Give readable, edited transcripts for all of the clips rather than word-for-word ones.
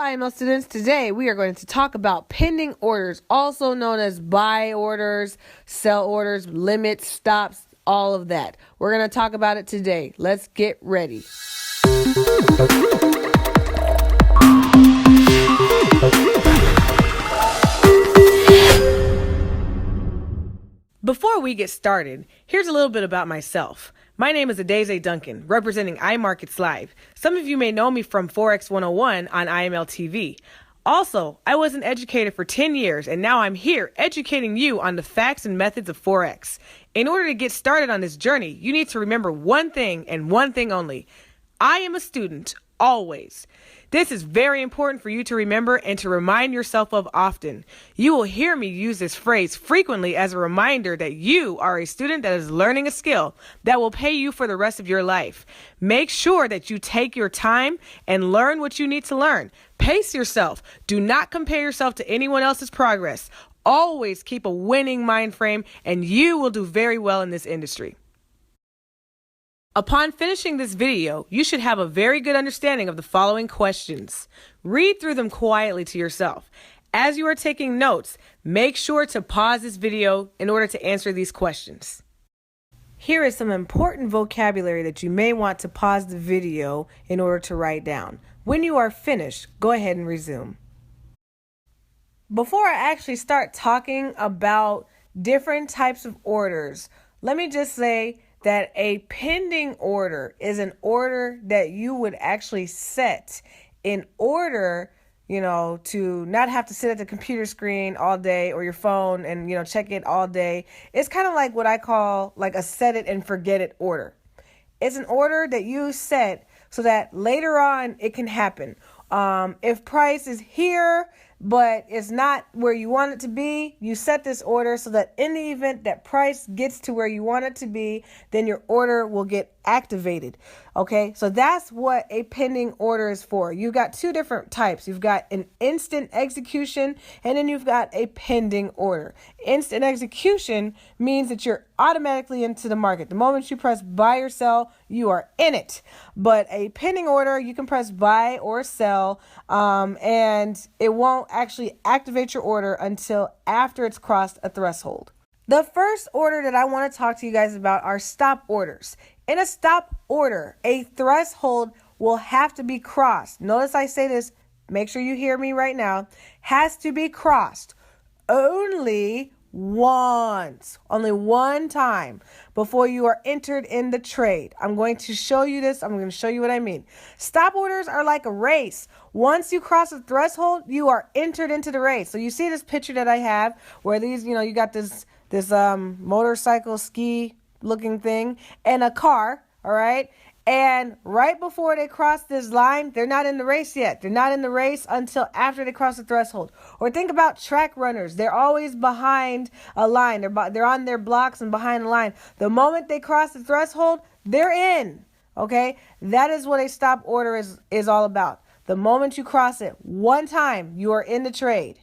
IML students. Today we are going to talk about pending orders, also known as buy orders, sell orders, limits, stops, all of that. We're going to talk about it today. Let's get ready. Before we get started, here's a little bit about myself. My name is Adeze Duncan, representing iMarkets Live. Some of you may know me from Forex 101 on IML TV. Also, I was an educator for 10 years, and now I'm here educating you on the facts and methods of Forex. In order to get started on this journey, you need to remember one thing and one thing only. I am a student, always. This is very important for you to remember and to remind yourself of often. You will hear me use this phrase frequently as a reminder that you are a student that is learning a skill that will pay you for the rest of your life. Make sure that you take your time and learn what you need to learn. Pace yourself. Do not compare yourself to anyone else's progress. Always keep a winning mind frame, and you will do very well in this industry. Upon finishing this video, you should have a very good understanding of the following questions. Read through them quietly to yourself. As you are taking notes, make sure to pause this video in order to answer these questions. Here is some important vocabulary that you may want to pause the video in order to write down. When you are finished, go ahead and resume. Before I actually start talking about different types of orders, let me just say that a pending order is an order that you would actually set in order, to not have to sit at the computer screen all day or your phone and, check it all day. It's kind of like what I call like a set it and forget it order. It's an order that you set so that later on it can happen. If price is here, but it's not where you want it to be, you set this order so that in the event that price gets to where you want it to be, then your order will get activated. Okay, so that's what a pending order is for. You've got two different types. You've got an instant execution, and then you've got a pending order. Instant execution means that you're automatically into the market. The moment you press buy or sell, you are in it. But a pending order, you can press buy or sell, and it won't actually activate your order until after it's crossed a threshold. The first order that I want to talk to you guys about are stop orders. In a stop order, a threshold will have to be crossed. Notice I say this, make sure you hear me right now, has to be crossed only once, only one time before you are entered in the trade. I'm going to show you this. I'm going to show you what I mean. Stop orders are like a race. Once you cross the threshold, you are entered into the race. So you see this picture that I have where these, you got this motorcycle ski looking thing and a car, all right? And right before they cross this line, they're not in the race yet. They're not in the race until after they cross the threshold. Or think about track runners. They're always behind a line. They're on their blocks and behind the line. The moment they cross the threshold, they're in. Okay? That is what a stop order is all about. The moment you cross it one time, you are in the trade.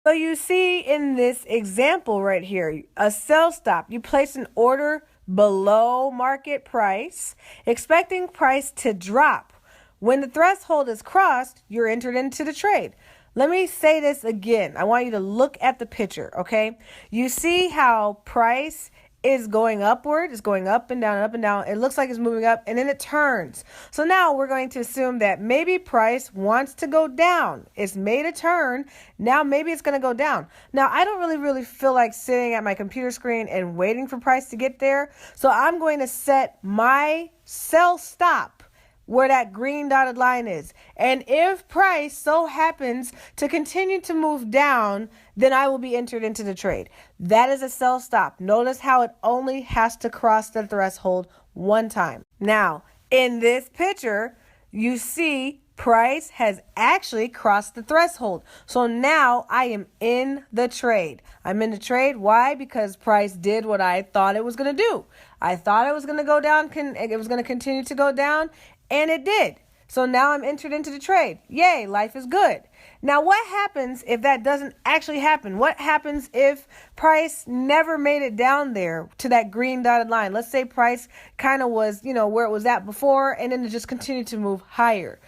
So you see in this example right here, a sell stop. You place an order below market price, expecting price to drop. When the threshold is crossed, you're entered into the trade. Let me say this again. I want you to look at the picture, okay? You see how price is going upward, it's going up and down, up and down. It looks like it's moving up and then it turns. So now we're going to assume that maybe price wants to go down. It's made a turn. Now maybe it's going to go down. Now I don't really feel like sitting at my computer screen and waiting for price to get there. So I'm going to set my sell stop where that green dotted line is. And if price so happens to continue to move down, then I will be entered into the trade. That is a sell stop. Notice how it only has to cross the threshold one time. Now, in this picture, you see price has actually crossed the threshold. So now I am in the trade. I'm in the trade. Why? Because price did what I thought it was going to do. I thought it was going to go down. It was going to continue to go down. And it did. So now I'm entered into the trade. Yay, life is good. Now, what happens if that doesn't actually happen? What happens if price never made it down there to that green dotted line? Let's say price kind of was, where it was at before, and then it just continued to move higher.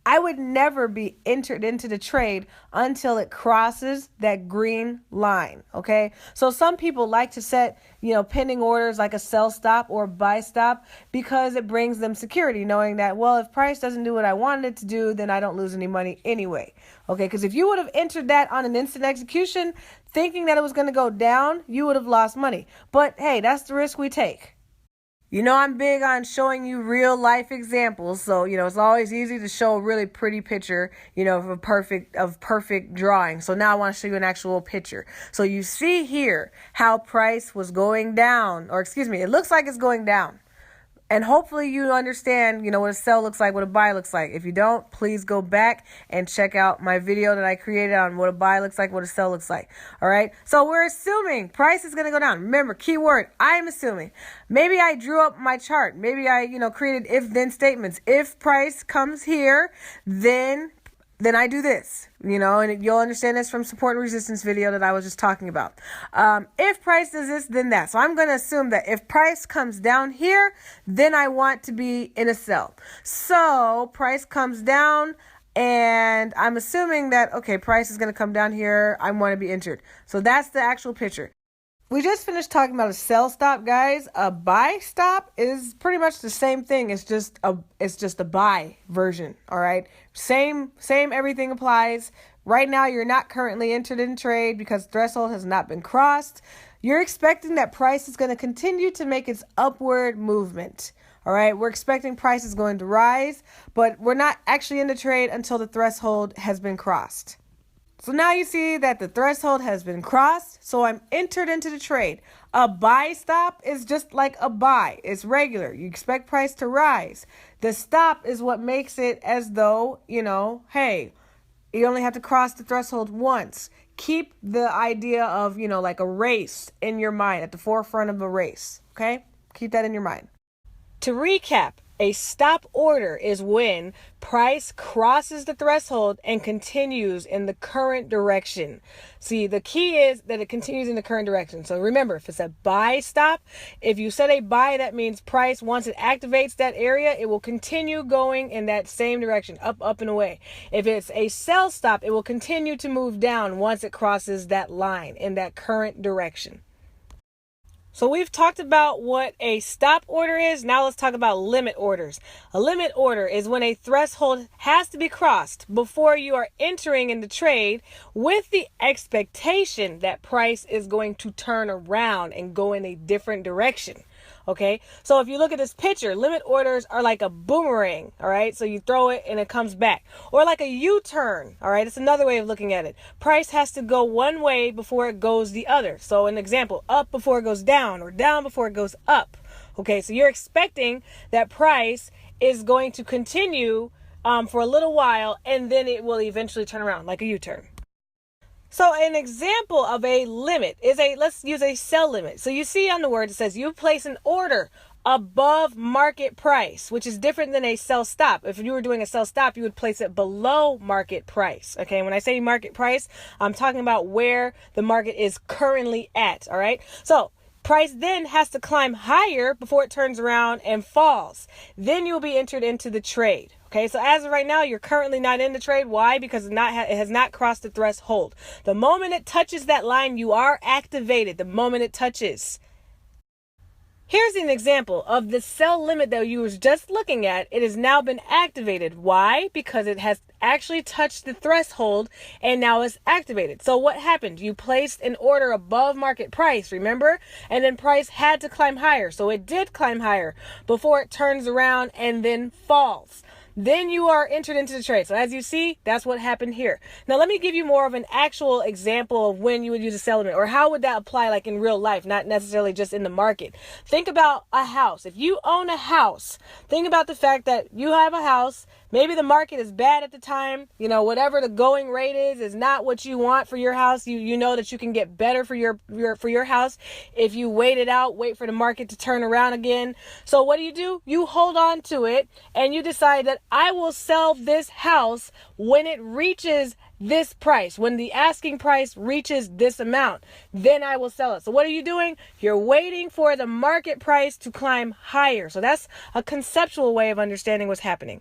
I would never be entered into the trade until it crosses that green line. Okay. So some people like to set, pending orders like a sell stop or buy stop because it brings them security, knowing that, well, if price doesn't do what I wanted it to do, then I don't lose any money anyway. Okay. Because if you would have entered that on an instant execution, thinking that it was going to go down, you would have lost money. But hey, that's the risk we take. I'm big on showing you real life examples. So, it's always easy to show a really pretty picture, of perfect drawing. So now I want to show you an actual picture. So you see here how price was going down, it looks like it's going down. And hopefully you understand, what a sell looks like, what a buy looks like. If you don't, please go back and check out my video that I created on what a buy looks like, what a sell looks like. All right. So we're assuming price is going to go down. Remember, keyword, I am assuming. Maybe I drew up my chart. Maybe I, created if-then statements. If price comes here, then I do this, and you'll understand this from support and resistance video that I was just talking about. If price does this, then that. So I'm going to assume that if price comes down here, then I want to be in a sell. So price comes down and I'm assuming that, okay, price is going to come down here. I want to be entered. So that's the actual picture. We just finished talking about a sell stop, guys. A buy stop is pretty much the same thing. It's just a buy version. All right. Same, everything applies. Right now, you're not currently entered in trade because threshold has not been crossed. You're expecting that price is going to continue to make its upward movement. All right. We're expecting price is going to rise, but we're not actually in the trade until the threshold has been crossed. So now you see that the threshold has been crossed, so I'm entered into the trade. A buy stop is just like a buy. It's regular. You expect price to rise. The stop is what makes it as though, hey, you only have to cross the threshold once. Keep the idea of, like a race in your mind, at the forefront of a race, okay? Keep that in your mind. To recap, a stop order is when price crosses the threshold and continues in the current direction. See, the key is that it continues in the current direction. So remember, if it's a buy stop, if you set a buy, that means price, once it activates that area, it will continue going in that same direction, up and away. If it's a sell stop, it will continue to move down once it crosses that line in that current direction. So we've talked about what a stop order is. Now let's talk about limit orders. A limit order is when a threshold has to be crossed before you are entering in the trade with the expectation that price is going to turn around and go in a different direction. Okay, so if you look at this picture, limit orders are like a boomerang, all right? So you throw it and it comes back. Or like a U-turn, all right? It's another way of looking at it. Price has to go one way before it goes the other. So an example, up before it goes down, or down before it goes up. Okay, so you're expecting that price is going to continue for a little while, and then it will eventually turn around like a U-turn. So an example of a limit is let's use a sell limit. So you see on the word, it says you place an order above market price, which is different than a sell stop. If you were doing a sell stop, you would place it below market price. Okay. When I say market price, I'm talking about where the market is currently at. All right. So price then has to climb higher before it turns around and falls. Then you'll be entered into the trade. Okay, so as of right now, you're currently not in the trade. Why? Because it has not crossed the threshold. The moment it touches that line, you are activated. The moment it touches. Here's an example of the sell limit that you were just looking at. It has now been activated. Why? Because it has actually touched the threshold and now it's activated. So what happened? You placed an order above market price, remember? And then price had to climb higher. So it did climb higher before it turns around and then falls. Then you are entered into the trade. So as you see, that's what happened here. Now, let me give you more of an actual example of when you would use a sell limit, or how would that apply like in real life, not necessarily just in the market. Think about a house. If you own a house, think about the fact that you have a house. Maybe the market is bad at the time. Whatever the going rate is not what you want for your house. You know that you can get better for your house if you wait it out, wait for the market to turn around again. So what do? You hold on to it and you decide that I will sell this house when it reaches this price, when the asking price reaches this amount, then I will sell it. So what are you doing? You're waiting for the market price to climb higher. So that's a conceptual way of understanding what's happening.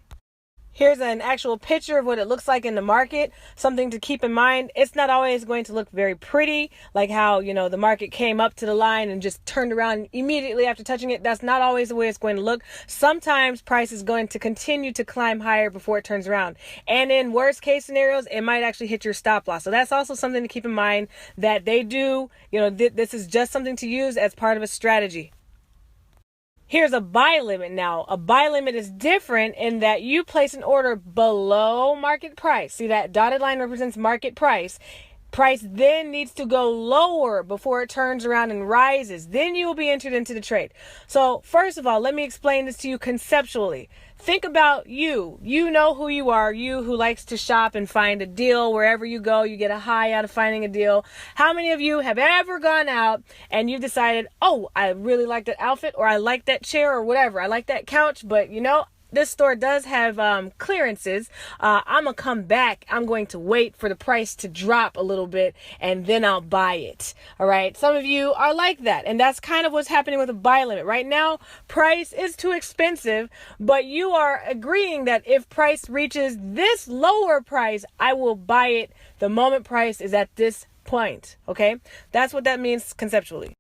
Here's an actual picture of what it looks like in the market. Something to keep in mind, it's not always going to look very pretty, like how, the market came up to the line and just turned around immediately after touching it. That's not always the way it's going to look. Sometimes price is going to continue to climb higher before it turns around. And in worst case scenarios, it might actually hit your stop loss. So that's also something to keep in mind that they do, this is just something to use as part of a strategy. Here's a buy limit now. A buy limit is different in that you place an order below market price. See, that dotted line represents market price. Price then needs to go lower before it turns around and rises. Then you will be entered into the trade. So first of all, let me explain this to you conceptually. Think about you. You know who you are. You who likes to shop and find a deal wherever you go. You get a high out of finding a deal. How many of you have ever gone out and you've decided, oh, I really like that outfit, or I like that chair, or whatever. I like that couch, but this store does have clearances. I'm going to come back. I'm going to wait for the price to drop a little bit and then I'll buy it. All right. Some of you are like that. And that's kind of what's happening with a buy limit. Right now, price is too expensive, but you are agreeing that if price reaches this lower price, I will buy it the moment price is at this point. Okay. That's what that means conceptually.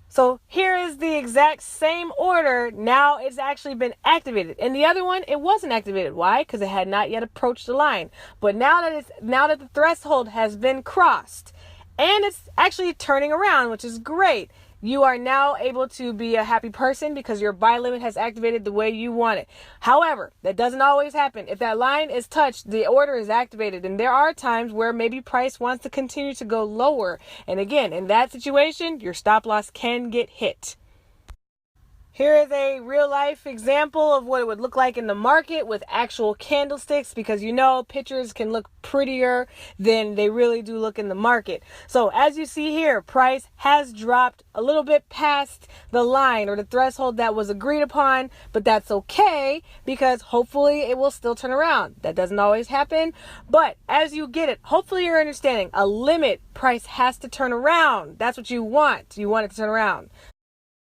So here is the exact same order. Now it's actually been activated. And the other one, it wasn't activated. Why? Because it had not yet approached the line. But now that the threshold has been crossed and it's actually turning around, which is great, you are now able to be a happy person because your buy limit has activated the way you want it. However, that doesn't always happen. If that line is touched, the order is activated. And there are times where maybe price wants to continue to go lower. And again, in that situation, your stop loss can get hit. Here is a real life example of what it would look like in the market with actual candlesticks, because pictures can look prettier than they really do look in the market. So as you see here, price has dropped a little bit past the line or the threshold that was agreed upon, but that's okay because hopefully it will still turn around. That doesn't always happen, but as you get it, hopefully you're understanding a limit price has to turn around. That's what you want. You want it to turn around.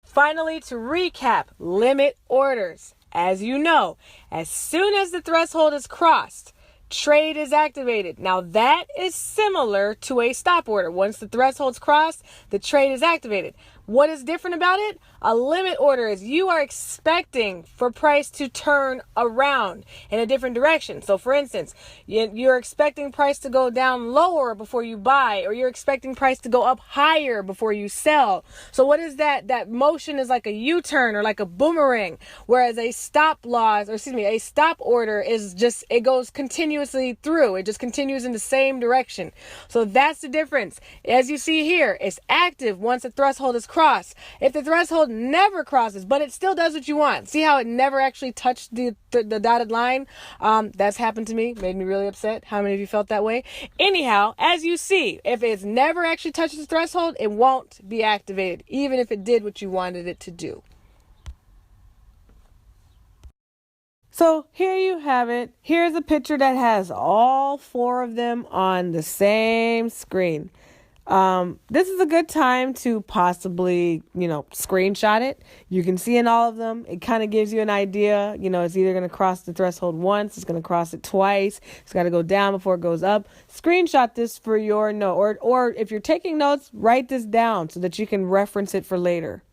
Finally, to recap, limit orders. As you know, as soon as the threshold is crossed, trade is activated. Now that is similar to a stop order. Once the threshold's crossed, the trade is activated. What is different about it? A limit order is you are expecting for price to turn around in a different direction. So for instance, you're expecting price to go down lower before you buy, or you're expecting price to go up higher before you sell. So what is that? That motion is like a U-turn or like a boomerang, whereas a stop order is just, it goes continuously through. It just continues in the same direction. So that's the difference. As you see here, it's active once the threshold is crossed. If the threshold never crosses, but it still does what you want. See how it never actually touched the dotted line? That's happened to me. Made me really upset. How many of you felt that way? Anyhow, as you see, if it's never actually touched the threshold, it won't be activated, even if it did what you wanted it to do. So here you have it. Here's a picture that has all four of them on the same screen. This is a good time to possibly, screenshot it. You can see in all of them. It kind of gives you an idea. It's either going to cross the threshold once, it's going to cross it twice. It's got to go down before it goes up. Screenshot this for your note, or if you're taking notes, write this down so that you can reference it for later.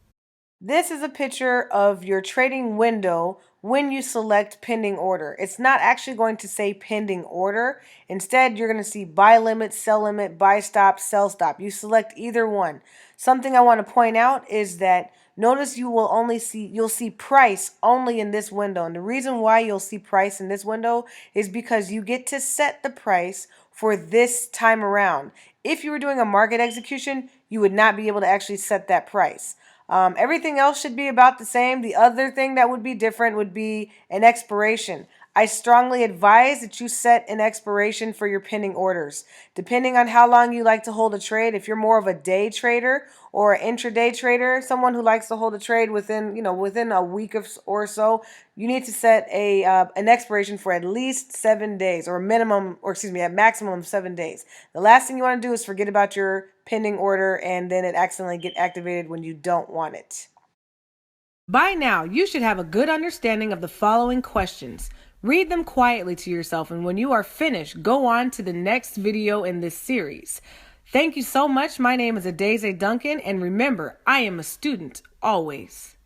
This is a picture of your trading window when you select pending order. It's not actually going to say pending order. Instead, you're going to see buy limit, sell limit, buy stop, sell stop. You select either one. Something I want to point out is that notice you'll see price only in this window. And the reason why you'll see price in this window is because you get to set the price for this time around. If you were doing a market execution, you would not be able to actually set that price. Everything else should be about the same. The other thing that would be different would be an expiration. I strongly advise that you set an expiration for your pending orders. Depending on how long you like to hold a trade, if you're more of a day trader or an intraday trader, someone who likes to hold a trade within a week or so, you need to set an expiration for at least 7 days, or a maximum of 7 days. The last thing you want to do is forget about your pending order and then it accidentally get activated when you don't want it. By now, you should have a good understanding of the following questions. Read them quietly to yourself, and when you are finished, go on to the next video in this series. Thank you so much. My name is Adeze Duncan, and remember, I am a student always.